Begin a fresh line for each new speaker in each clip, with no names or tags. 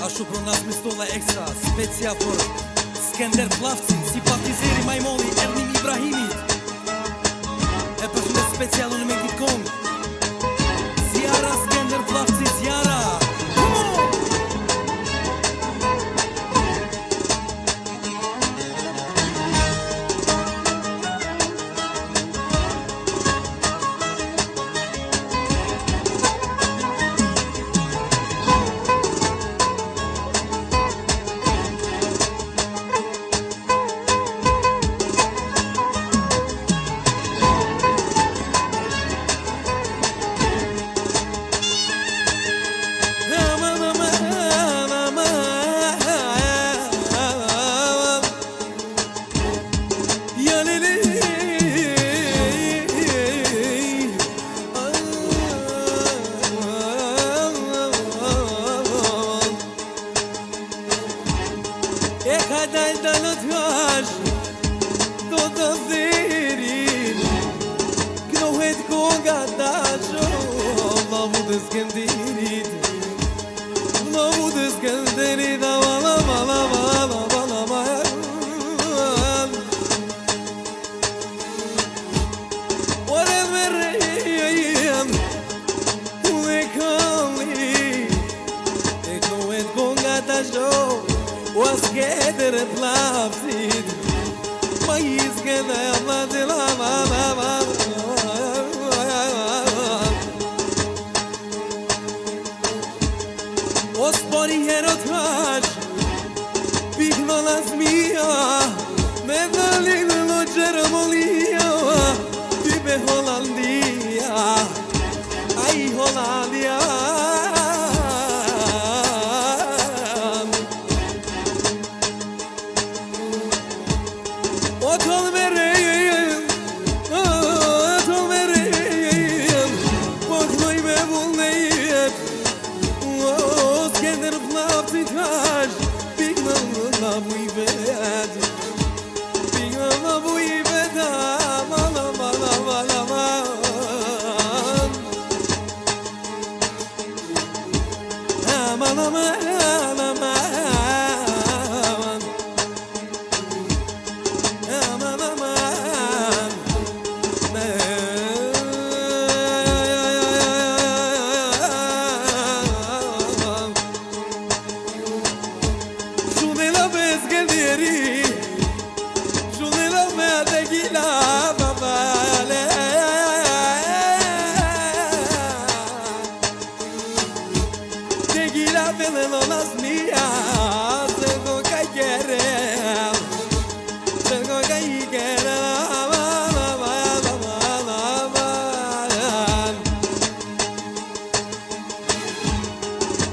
Ashtu pro nas me stolla ekstra specia për Skender Plavci, simpatizeri Majmoli, Ernim Ibrahimit. E përshëndet special unë me Kid Kong. Zjara Skender Plavci, zjara.
E ka dal dalë t'hash do të thirin knohet konga tasho Lavu të Skenderit Lavu të Skenderit Vala vala vala vala vala Ore verrejëm Ule kalli E knohet konga tasho O Skender Plavcit Ma I Skender Plavcit O spori herot hash Pikno las mia Me dhalin lo Gjermolia Ty be Hollandia Ai Hollandia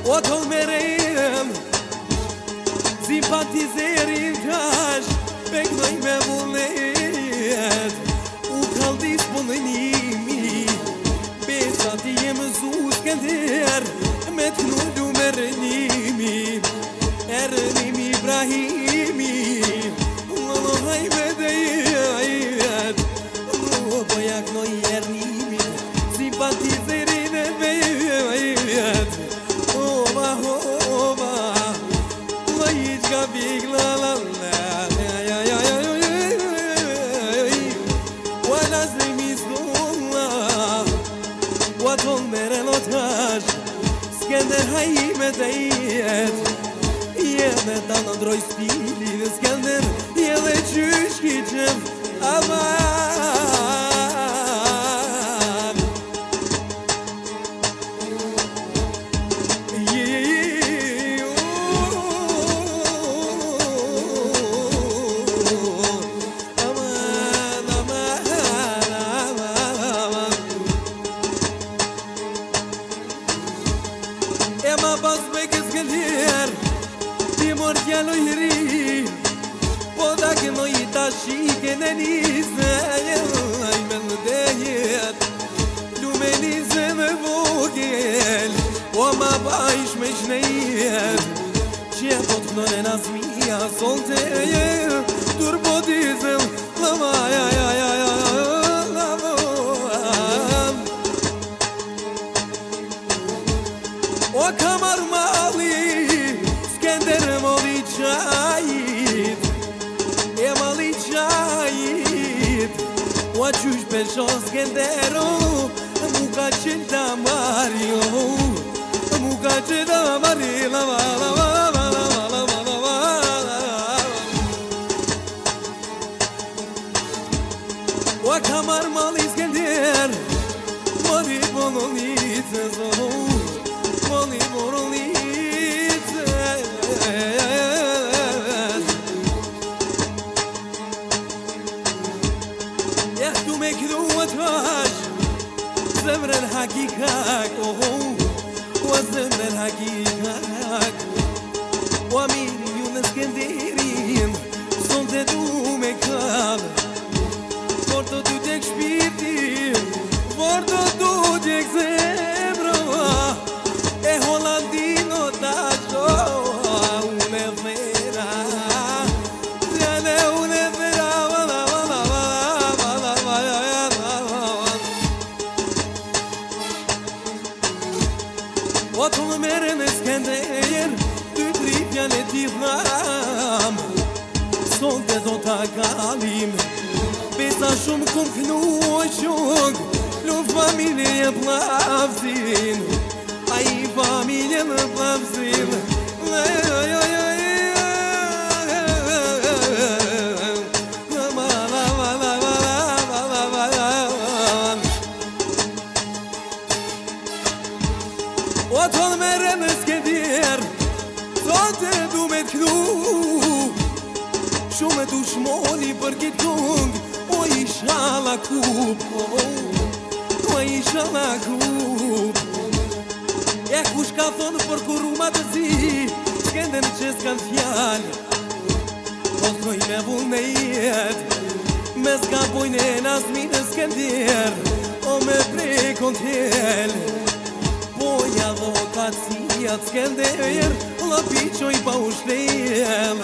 O të merem Simpatizerin tash Peknoj me vullnet U kaldis punënimi Besa ti jem zu Skender Me të knullu me rënimi Ernim Ibrahimi Lolo hajme dhe jetë Lolo boja knoj Ernimi Simpatizerin e vejet Ova, ova La iqka big la la la Wa nazri mizdulla Wa ton mere lotash Skender hajme dhe jet Jene ta në droj stilin Skender jene qysh ki qef Aman Ma pas me Skender Ti mor t'jallo I ri Po da këno I tashi këne nise Aj me në dejet Lume nise me vogel O ma bajsh me shnejet Qe po t'knone nazmija Solte turbo diesel Lama O kamar mali yaşa skendero muka çilda mario muka çilda mario la la la la la la la la la wa kamar mal iskender mari bononice zo mari bononice ياخدوا مكذوة واش زمن الحقيقة وزمن الحقيقة ومين يونس كنديرين صنت دومكال فورتو دودك شبيرتين فورتو دودك زبروا e holandino tacho une vera tiene une vera Otonë mere në skender Ty tripja në t'i tham Sonte do t'a galim Besa shumë kom kënu o qong Lu familje e plavzin A i familje në plavzin Otonë mere në skender Sote du me t'knu Shume t'u shmoni për kitë kong O isha la kup O isha la kup E kush ka thonë për kuruma të zi Skender që s'kan fjall Po t'koj me vull me jet Me s'ka pojnë e nasmi në skender O me prekon t'jel Poja advokacija skender La piqoj pa u shtel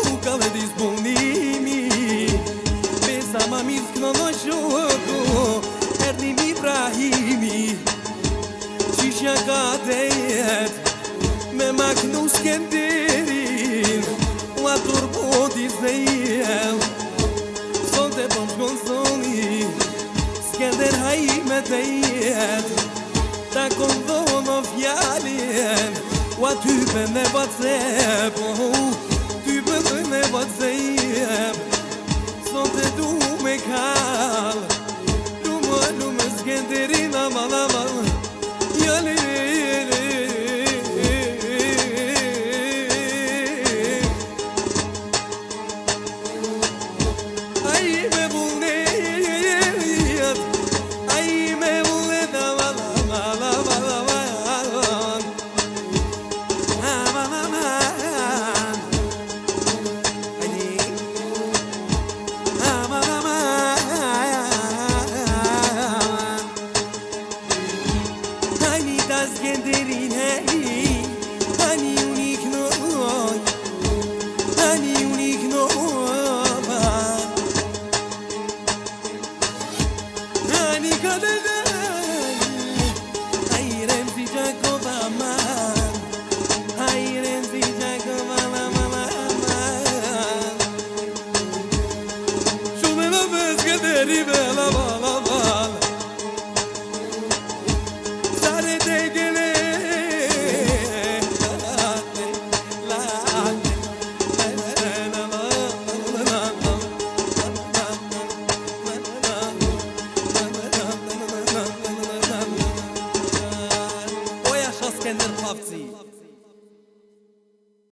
U ka dhe disponimi Besa ma mirë s'kno në shoko Ernim Ibrahimi Qishja ka tejet Me maknu skenderin La turboti zejel Sonte po shkon zoni Skender haj me tejet Ta kondono fjallin Wa typen e WhatsApp Typen e WhatsApp Sonte du me kall Lume skenderin amal amal Jali Aj me vullnet Aj me vullnet amal Skenderin hey Hani unik noy Hani unik noy Hani kadedan Ay remzi Jacoba man Ay remzi Jacoba man Shume la bez skenderi bela bala bala Skender Plavci